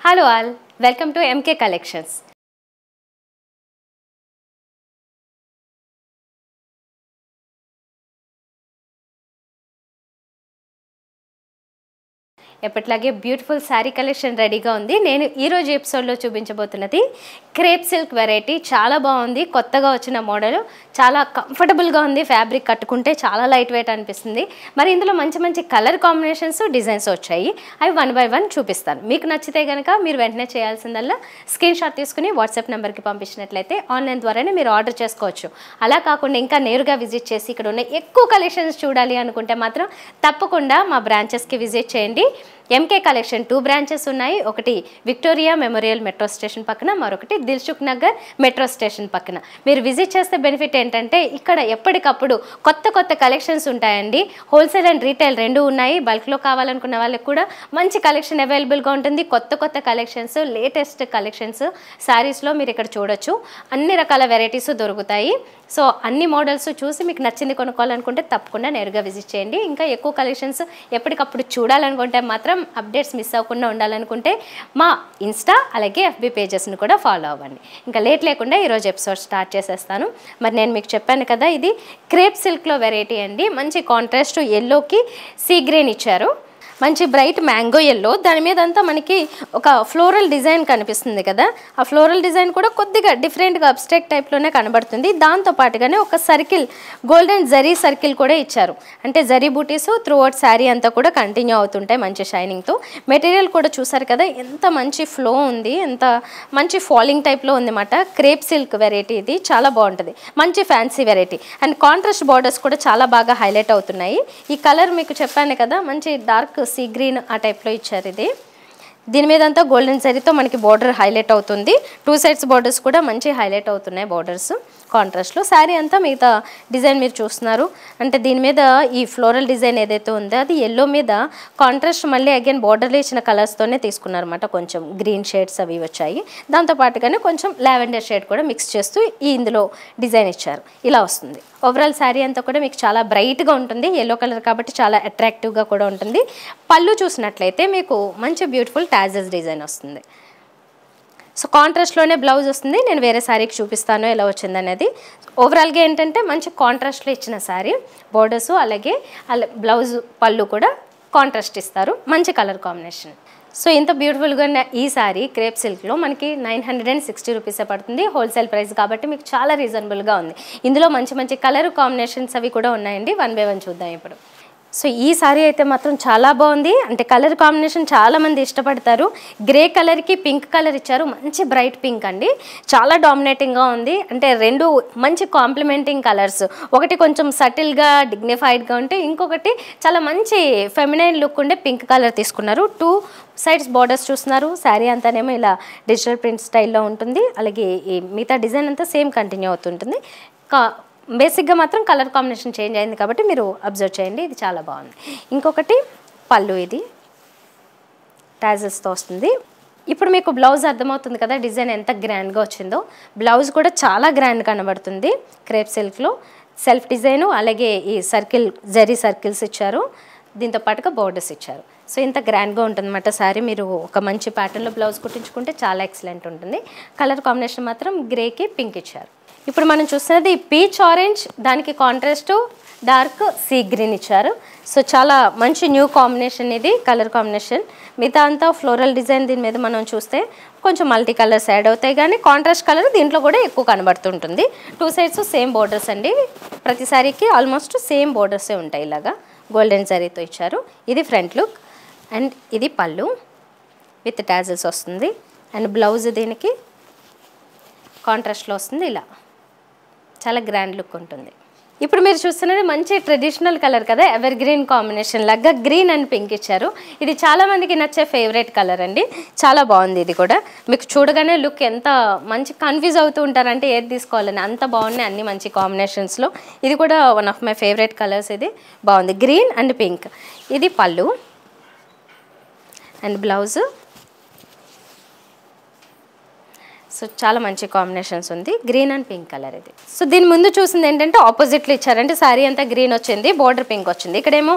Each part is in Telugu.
Hello all, welcome to MK Collections. ఎప్పటిలాగే బ్యూటిఫుల్ సారీ కలెక్షన్ రెడీగా ఉంది. నేను ఈ రోజు ఎపిసోడ్లో చూపించబోతున్నది క్రేప్ సిల్క్ వెరైటీ. చాలా బాగుంది, కొత్తగా వచ్చిన మోడల్, చాలా కంఫర్టబుల్గా ఉంది. ఫ్యాబ్రిక్ కట్టుకుంటే చాలా లైట్ వెయిట్ అనిపిస్తుంది. మరి ఇందులో మంచి మంచి కలర్ కాంబినేషన్స్, డిజైన్స్ వచ్చాయి. అవి వన్ బై వన్ చూపిస్తాను. మీకు నచ్చితే కనుక మీరు వెంటనే చేయాల్సిందల్లా స్క్రీన్ షాట్ తీసుకుని వాట్సాప్ నెంబర్కి పంపించినట్లయితే ఆన్లైన్ ద్వారానే మీరు ఆర్డర్ చేసుకోవచ్చు. అలా కాకుండా ఇంకా నేరుగా విజిట్ చేసి ఇక్కడ ఉన్న ఎక్కువ కలెక్షన్స్ చూడాలి అనుకుంటే మాత్రం తప్పకుండా మా బ్రాంచెస్కి విజిట్ చేయండి. ఎంకే కలెక్షన్ 2 బ్రాంచెస్ ఉన్నాయి. ఒకటి విక్టోరియా మెమోరియల్ మెట్రో స్టేషన్ పక్కన, మరొకటి దిల్సుఖ్ నగర్ మెట్రో స్టేషన్ పక్కన. మీరు విజిట్ చేస్తే బెనిఫిట్ ఏంటంటే ఇక్కడ ఎప్పటికప్పుడు కొత్త కొత్త కలెక్షన్స్ ఉంటాయండి. హోల్సేల్ అండ్ రీటైల్ రెండు ఉన్నాయి. బల్క్లో కావాలనుకున్న వాళ్ళకి కూడా మంచి కలెక్షన్ అవైలబుల్గా ఉంటుంది. కొత్త కొత్త కలెక్షన్స్, లేటెస్ట్ కలెక్షన్స్ శారీస్లో మీరు ఇక్కడ చూడొచ్చు. అన్ని రకాల వెరైటీస్ దొరుకుతాయి. సో అన్ని మోడల్స్ చూసి మీకు నచ్చింది కొనుక్కోవాలనుకుంటే తప్పకుండా నేరుగా విజిట్ చేయండి. ఇంకా ఎక్కువ కలెక్షన్స్ ఎప్పటికప్పుడు చూడాలనుకుంటే మాత్రం అప్డేట్స్ మిస్ అవ్వకుండా ఉండాలనుకుంటే మా ఇన్స్టా అలాగే FB పేజెస్ని కూడా ఫాలో అవ్వండి. ఇంకా లేట్ లేకుండా ఈరోజు ఎపిసోడ్ స్టార్ట్ చేసేస్తాను. మరి నేను మీకు చెప్పాను కదా, ఇది క్రేప్ సిల్క్లో వెరైటీ అండి. మంచి కాంట్రాస్ట్ ఎల్లోకి సీ గ్రీన్ ఇచ్చారు. మంచి బ్రైట్ మ్యాంగో ఎల్లో, దాని మీద అంతా మనకి ఒక ఫ్లోరల్ డిజైన్ కనిపిస్తుంది కదా. ఆ ఫ్లోరల్ డిజైన్ కూడా కొద్దిగా డిఫరెంట్గా అబ్స్ట్రాక్ట్ టైప్లోనే కనబడుతుంది. దాంతో పాటుగానే ఒక సర్కిల్, గోల్డెన్ జరీ సర్కిల్ కూడా ఇచ్చారు. అంటే జరీ బూటీస్ త్రూ అవుట్ శారీ అంతా కూడా కంటిన్యూ అవుతుంటాయి మంచి షైనింగ్తో. మెటీరియల్ కూడా చూసారు కదా, ఎంత మంచి ఫ్లో ఉంది, ఎంత మంచి ఫాలింగ్ టైప్లో ఉంది అన్నమాట. క్రేప్ సిల్క్ వెరైటీ ఇది, చాలా బాగుంటుంది. మంచి fancy variety and contrast borders కూడా చాలా బాగా హైలైట్ అవుతున్నాయి. ఈ కలర్ మీకు చెప్పాను కదా, మంచి డార్క్ సీ గ్రీన్ ఆ టైప్లో ఇచ్చారు. ఇది దీని మీద అంతా గోల్డెన్ జరీతో మనకి బార్డర్ హైలైట్ అవుతుంది. 2 సైడ్స్ బార్డర్స్ కూడా మంచి హైలైట్ అవుతున్నాయి బార్డర్స్ కాంట్రాస్ట్లో. శారీ అంతా మిగతా డిజైన్ మీరు చూస్తున్నారు. అంటే దీని మీద ఈ ఫ్లోరల్ డిజైన్ ఏదైతే ఉందో అది ఎల్లో మీద కాంట్రాస్ట్ మళ్ళీ అగైన్ బార్డర్లో ఇచ్చిన కలర్స్తోనే తీసుకున్నారు అనమాట. కొంచెం గ్రీన్ షేడ్స్ అవి వచ్చాయి. దాంతోపాటుగానే కొంచెం లావెండర్ షేడ్ కూడా మిక్స్ చేస్తూ ఇందులో డిజైన్ ఇచ్చారు. ఇలా వస్తుంది ఓవరాల్ శారీ అంతా కూడా మీకు చాలా బ్రైట్గా ఉంటుంది. ఎల్లో కలర్ కాబట్టి చాలా అట్రాక్టివ్గా కూడా ఉంటుంది. పళ్ళు చూసినట్లయితే మీకు మంచి బ్యూటిఫుల్ టాజెస్ డిజైన్ వస్తుంది. సో కాంట్రాస్ట్లోనే బ్లౌజ్ వస్తుంది. నేను వేరే శారీకి చూపిస్తాను ఎలా వచ్చిందనేది. ఓవరాల్గా ఏంటంటే మంచి కాంట్రాస్ట్లో ఇచ్చిన శారీ, బోర్డర్స్ అలాగే బ్లౌజ్ పళ్ళు కూడా కాంట్రాస్ట్ ఇస్తారు. మంచి కలర్ కాంబినేషన్. సో ఇంత బ్యూటిఫుల్గా ఉన్న ఈ శారీ క్రేప్ సిల్క్లో మనకి 960 రూపీసే పడుతుంది. హోల్సేల్ ప్రైస్ కాబట్టి మీకు చాలా రీజనబుల్గా ఉంది. ఇందులో మంచి మంచి కలర్ కాంబినేషన్స్ అవి కూడా ఉన్నాయండి. వన్ బై వన్ చూద్దాం ఇప్పుడు. సో ఈ సారీ అయితే మాత్రం చాలా బాగుంది. అంటే కలర్ కాంబినేషన్ చాలామంది ఇష్టపడతారు. గ్రే కలర్కి పింక్ కలర్ ఇచ్చారు. మంచి బ్రైట్ పింక్ అండి, చాలా డామినేటింగ్గా ఉంది. అంటే రెండు మంచి కాంప్లిమెంటింగ్ కలర్స్. ఒకటి కొంచెం సటిల్గా డిగ్నిఫైడ్గా ఉంటే, ఇంకొకటి చాలా మంచి ఫెమినైన్ లుక్ ఉండే పింక్ కలర్ తీసుకున్నారు. 2 సైడ్స్ బార్డర్స్ చూస్తున్నారు. శారీ అంతానేమో ఇలా డిజిటల్ ప్రింట్ స్టైల్లో ఉంటుంది. అలాగే ఈ మిగతా డిజైన్ అంతా సేమ్ కంటిన్యూ అవుతుంటుంది. బేసిక్గా మాత్రం కలర్ కాంబినేషన్ చేంజ్ అయింది కాబట్టి మీరు అబ్జర్వ్ చేయండి. ఇది చాలా బాగుంది. ఇంకొకటి పళ్ళు, ఇది టాజెస్తో వస్తుంది. ఇప్పుడు మీకు బ్లౌజ్ అర్థమవుతుంది కదా డిజైన్ ఎంత గ్రాండ్గా వచ్చిందో. బ్లౌజ్ కూడా చాలా గ్రాండ్ కనబడుతుంది. క్రేప్ సిల్క్లో సెల్ఫ్ డిజైను అలాగే ఈ సర్కిల్ జరీ సర్కిల్స్ ఇచ్చారు. దీంతో పాటుగా బోర్డర్స్ ఇచ్చారు. సో ఇంత గ్రాండ్గా ఉంటుందన్నమాట శారీ. మీరు ఒక మంచి ప్యాటర్న్లో బ్లౌజ్ కుట్టించుకుంటే చాలా ఎక్సలెంట్ ఉంటుంది. కలర్ కాంబినేషన్ మాత్రం గ్రేకి పింక్ ఇచ్చారు. ఇప్పుడు మనం చూస్తున్నది పీచ్ ఆరెంజ్, దానికి కాంట్రాస్ట్ డార్క్ సీ గ్రీన్ ఇచ్చారు. సో చాలా మంచి న్యూ కాంబినేషన్ ఇది కలర్ కాంబినేషన్. మిగతా అంతా ఫ్లోరల్ డిజైన్ దీని మీద మనం చూస్తే కొంచెం మల్టీ కలర్స్ యాడ్ అవుతాయి, కానీ కాంట్రాస్ట్ కలర్ దీంట్లో కూడా ఎక్కువ కనబడుతుంటుంది. 2 సైడ్స్ సేమ్ బోర్డర్స్ అండి. ప్రతి సారీకి ఆల్మోస్ట్ సేమ్ బోర్డర్సే ఉంటాయి. ఇలాగా గోల్డెన్ జరీతో ఇచ్చారు. ఇది ఫ్రంట్ లుక్ అండ్ ఇది పళ్ళు విత్ టాజల్స్ వస్తుంది. అండ్ బ్లౌజ్ దీనికి కాంట్రాస్ట్లో వస్తుంది. ఇలా చాలా గ్రాండ్ లుక్ ఉంటుంది. ఇప్పుడు మీరు చూస్తున్నది మంచి ట్రెడిషనల్ కలర్ కదా, ఎవర్ గ్రీన్ కాంబినేషన్ లాగా గ్రీన్ అండ్ పింక్ ఇచ్చారు. ఇది చాలామందికి నచ్చే ఫేవరెట్ కలర్ అండి. చాలా బాగుంది. ఇది కూడా మీకు చూడగానే లుక్ ఎంత మంచి కన్ఫ్యూజ్ అవుతూ ఉంటారంటే ఏది తీసుకోవాలని, అంత బాగున్నాయి అన్ని మంచి కాంబినేషన్స్లో. ఇది కూడా one of my favourite colours. ఇది బాగుంది, గ్రీన్ అండ్ పింక్. ఇది పళ్ళు అండ్ బ్లౌజ్. సో చాలా మంచి కాంబినేషన్స్ ఉంది, గ్రీన్ అండ్ పింక్ కలర్ ఇది. సో దీని ముందు చూసింది ఏంటంటే ఆపోజిట్లో ఇచ్చారంటే శారీ అంతా గ్రీన్ వచ్చింది, బోర్డర్ పింక్ వచ్చింది. ఇక్కడేమో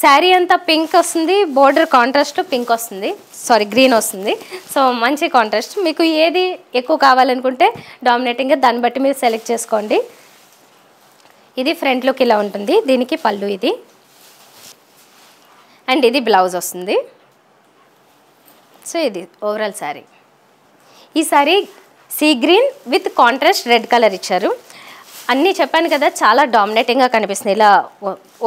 శారీ అంతా పింక్ వస్తుంది, బోర్డర్ కాంట్రాస్ట్ పింక్ వస్తుంది, సారీ గ్రీన్ వస్తుంది. సో మంచి కాంట్రాస్ట్. మీకు ఏది ఎక్కువ కావాలనుకుంటే డామినేటింగ్గా దాన్ని బట్టి మీరు సెలెక్ట్ చేసుకోండి. ఇది ఫ్రంట్ లుక్ ఇలా ఉంటుంది, దీనికి పళ్ళు ఇది, అండ్ ఇది బ్లౌజ్ వస్తుంది. సో ఇది ఓవరాల్ శారీ. ఈ sorry sea green with contrast red colour ఇచ్చారు. అన్నీ చెప్పాను కదా, చాలా డామినేటింగ్గా కనిపిస్తుంది. ఇలా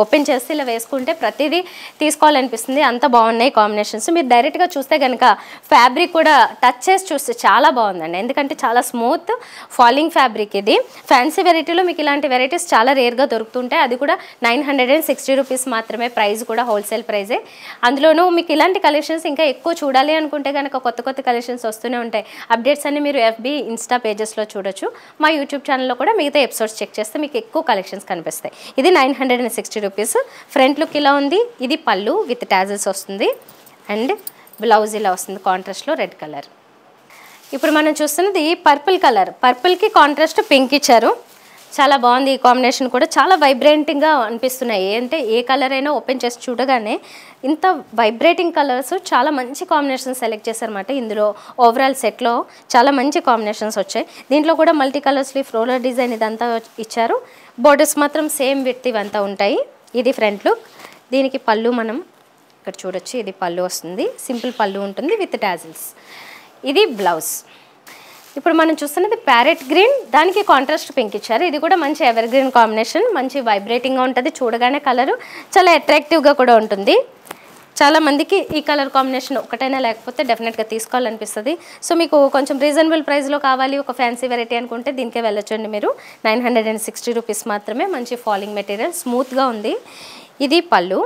ఓపెన్ చేస్తే ఇలా వేసుకుంటే ప్రతిదీ తీసుకోవాలనిపిస్తుంది, అంత బాగున్నాయి కాంబినేషన్స్. మీరు డైరెక్ట్గా చూస్తే కనుక ఫ్యాబ్రిక్ కూడా టచ్ చేసి చూస్తే చాలా బాగుందండి, ఎందుకంటే చాలా స్మూత్ ఫాలింగ్ ఫ్యాబ్రిక్ ఇది. ఫ్యాన్సీ వెరైటీలో మీకు ఇలాంటి వెరైటీస్ చాలా రేర్గా దొరుకుతుంటాయి, అది కూడా 960 రూపీస్ మాత్రమే. ప్రైస్ కూడా హోల్సేల్ ప్రైజే. అందులోనూ మీకు ఇలాంటి కలెక్షన్స్ ఇంకా ఎక్కువ చూడాలి అనుకుంటే కనుక కొత్త కొత్త కలెక్షన్స్ వస్తూనే ఉంటాయి. అప్డేట్స్ అన్ని మీరు FB ఇన్స్టా పేజెస్లో చూడొచ్చు. మా యూట్యూబ్ ఛానల్లో కూడా మిగతా ఎపిసోడ్స్ చెక్ చేస్తే మీకు ఎక్కువ కలెక్షన్స్ కనిపిస్తాయి. ఇది 960 రూపీస్. ఫ్రంట్ లుక్ ఇలా ఉంది, ఇది పళ్ళు విత్ టాజల్స్ వస్తుంది, అండ్ బ్లౌజ్ ఇలా వస్తుంది కాంట్రాస్ట్లో రెడ్ కలర్. ఇప్పుడు మనం చూస్తున్నది పర్పుల్ కలర్, పర్పుల్కి కాంట్రాస్ట్ పింక్ ఇచ్చారు. చాలా బాగుంది ఈ కాంబినేషన్ కూడా, చాలా వైబ్రేటింగ్గా అనిపిస్తున్నాయి. అంటే ఏ కలర్ అయినా ఓపెన్ చేసి చూడగానే ఇంత వైబ్రేటింగ్ కలర్స్, చాలా మంచి కాంబినేషన్స్ సెలెక్ట్ చేశారన్నమాట. ఇందులో ఓవరాల్ సెట్లో చాలా మంచి కాంబినేషన్స్ వచ్చాయి. దీంట్లో కూడా multi colour sleeve roller design ఇదంతా ఇచ్చారు. బోర్డర్స్ మాత్రం సేమ్ విత్ ఇవంతా ఉంటాయి. ఇది ఫ్రంట్ లుక్, దీనికి పళ్ళు మనం ఇక్కడ చూడొచ్చు, ఇది పళ్ళు వస్తుంది, సింపుల్ పళ్ళు ఉంటుంది విత్ టాజిల్స్. ఇది బ్లౌజ్. ఇప్పుడు మనం చూస్తున్నది ప్యారెట్ గ్రీన్, దానికి కాంట్రాస్ట్ పింక్ ఇచ్చారు. ఇది కూడా మంచి ఎవర్ గ్రీన్ కాంబినేషన్, మంచి వైబ్రేటింగ్గా ఉంటుంది, చూడగానే కలరు చాలా అట్రాక్టివ్గా కూడా ఉంటుంది. చాలామందికి ఈ కలర్ కాంబినేషన్ ఒకటైనా లేకపోతే డెఫినెట్గా తీసుకోవాలనిపిస్తుంది. సో మీకు కొంచెం రీజనబుల్ ప్రైస్లో కావాలి ఒక ఫ్యాన్సీ వెరైటీ అనుకుంటే దీనికే వెళ్ళొచ్చండి మీరు. 960 రూపీస్ మాత్రమే. మంచి ఫాలింగ్ మెటీరియల్, స్మూత్గా ఉంది. ఇది పళ్ళు,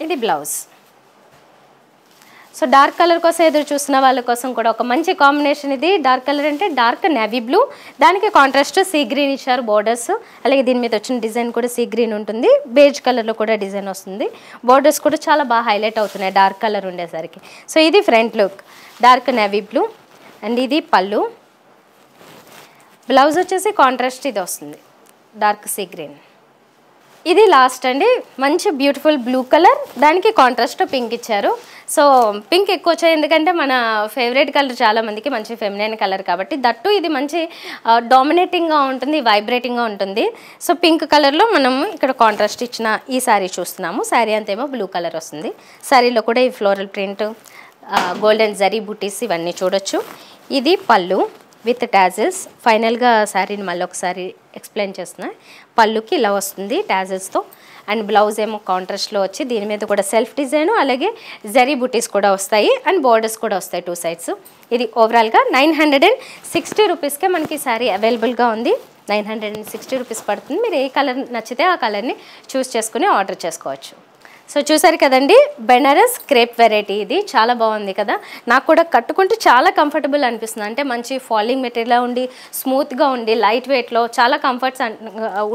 ఇది బ్లౌజ్. సో డార్క్ కలర్ కోసం ఎదురు చూస్తున్న వాళ్ళ కోసం కూడా ఒక మంచి కాంబినేషన్ ఇది. డార్క్ కలర్ అంటే డార్క్ నేవీ బ్లూ, దానికి కాంట్రాస్ట్ సీ గ్రీన్ ఇచ్చారు బోర్డర్స్. అలాగే దీని మీద వచ్చిన డిజైన్ కూడా సీ గ్రీన్ ఉంటుంది, బేజ్ కలర్లో కూడా డిజైన్ వస్తుంది. బోర్డర్స్ కూడా చాలా బాగా హైలైట్ అవుతున్నాయి డార్క్ కలర్ ఉండేసరికి. సో ఇది front look, dark navy blue, and ఇది పళ్ళు. బ్లౌజ్ వచ్చేసి కాంట్రాస్ట్ ఇది వస్తుంది, డార్క్ సీ గ్రీన్. ఇది లాస్ట్ అండి, మంచి బ్యూటిఫుల్ బ్లూ కలర్, దానికి కాంట్రాస్ట్ పింక్ ఇచ్చారు. సో పింక్ ఎక్కువ వచ్చాయి ఎందుకంటే మన ఫేవరెట్ కలర్ చాలామందికి, మంచి ఫెమినైన్ కలర్ కాబట్టి. దట్టు ఇది మంచి డామినేటింగ్గా ఉంటుంది, వైబ్రేటింగ్గా ఉంటుంది. సో పింక్ కలర్లో మనం ఇక్కడ కాంట్రాస్ట్ ఇచ్చిన ఈ శారీ చూస్తున్నాము. శారీ అంతేమో బ్లూ కలర్ వస్తుంది. శారీలో కూడా ఈ ఫ్లోరల్ ప్రింట్, గోల్డెన్ జరీ బుటీస్ ఇవన్నీ చూడొచ్చు. ఇది పళ్ళు విత్ టాజిల్స్. ఫైనల్గా శారీని మళ్ళీ ఒకసారి ఎక్స్ప్లెయిన్ చేస్తున్నా. పళ్ళుకి ఇలా వస్తుంది టాజిల్స్తో, అండ్ బ్లౌజ్ ఏమో కాంట్రాస్ట్లో వచ్చి దీని మీద కూడా సెల్ఫ్ డిజైన్, అలాగే జరీ బుటీస్ కూడా వస్తాయి, అండ్ బోర్డర్స్ కూడా వస్తాయి 2 sides. ఇది ఓవరాల్గా 960 రూపీస్కే మనకి శారీ అవైలబుల్గా ఉంది. 960 రూపీస్ పడుతుంది. మీరు ఏ కలర్ నచ్చితే ఆ కలర్ని చూస్ చేసుకుని ఆర్డర్ చేసుకోవచ్చు. సో చూసారు కదండి, బెనారస్ క్రేప్ వెరైటీ ఇది చాలా బాగుంది కదా. నాకు కూడా కట్టుకుంటే చాలా కంఫర్టబుల్ అనిపిస్తుంది. అంటే మంచి ఫాలింగ్ మెటీరియల్ ఉండి, స్మూత్గా ఉండి, లైట్ వెయిట్లో చాలా కంఫర్ట్స్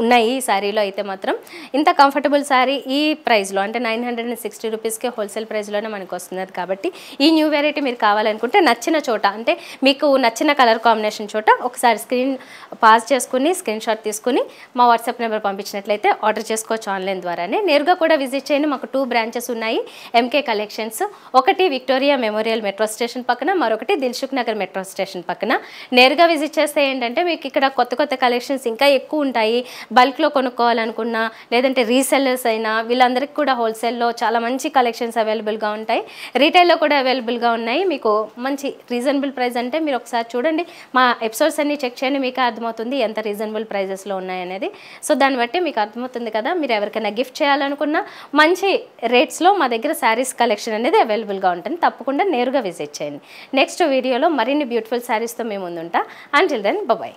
ఉన్నాయి ఈ శారీలో అయితే మాత్రం. ఇంత కంఫర్టబుల్ శారీ ఈ ప్రైస్లో అంటే 960 రూపీస్కే హోల్సేల్ ప్రైస్లోనే మనకు వస్తున్నది కాబట్టి ఈ న్యూ వెరైటీ మీరు కావాలనుకుంటే నచ్చిన చోట, అంటే మీకు నచ్చిన కలర్ కాంబినేషన్ చోట ఒకసారి స్క్రీన్ పాజ్ చేసుకుని స్క్రీన్ షాట్ తీసుకుని మా వాట్సాప్ నెంబర్ పంపించినట్లయితే ఆర్డర్ చేసుకోవచ్చు ఆన్లైన్ ద్వారానే. నేరుగా కూడా విజిట్ చేయండి. మాకు 2 బ్రాంచెస్ ఉన్నాయి MK కలెక్షన్స్. ఒకటి విక్టోరియా మెమోరియల్ మెట్రో స్టేషన్ పక్కన, మరొకటి దిల్సుఖ్ నగర్ మెట్రో స్టేషన్ పక్కన. నేరుగా విజిట్ చేస్తే ఏంటంటే మీకు ఇక్కడ కొత్త కొత్త కలెక్షన్స్ ఇంకా ఎక్కువ ఉంటాయి. బల్క్లో కొనుక్కోవాలనుకున్నా, లేదంటే రీసెల్లర్స్ అయినా వీళ్ళందరికీ కూడా హోల్సేల్లో చాలా మంచి కలెక్షన్స్ అవైలబుల్గా ఉంటాయి. రీటైల్లో కూడా అవైలబుల్గా ఉన్నాయి. మీకు మంచి రీజనబుల్ ప్రైస్ అంటే మీరు ఒకసారి చూడండి, మా ఎపిసోడ్స్ అన్ని చెక్ చేయండి, మీకు అర్థమవుతుంది ఎంత రీజనబుల్ ప్రైజెస్లో ఉన్నాయనేది. సో దాన్ని బట్టి మీకు అర్థమవుతుంది కదా. మీరు ఎవరికైనా గిఫ్ట్ చేయాలనుకున్నా మంచి రేట్స్లో మా దగ్గర శారీస్ కలెక్షన్ అనేది అవైలబుల్గా ఉంటుంది. తప్పకుండా నేరుగా విజిట్ చేయండి. నెక్స్ట్ వీడియోలో మరిన్ని బ్యూటిఫుల్ శారీస్తో మేము ముందుంటా. Until then bye.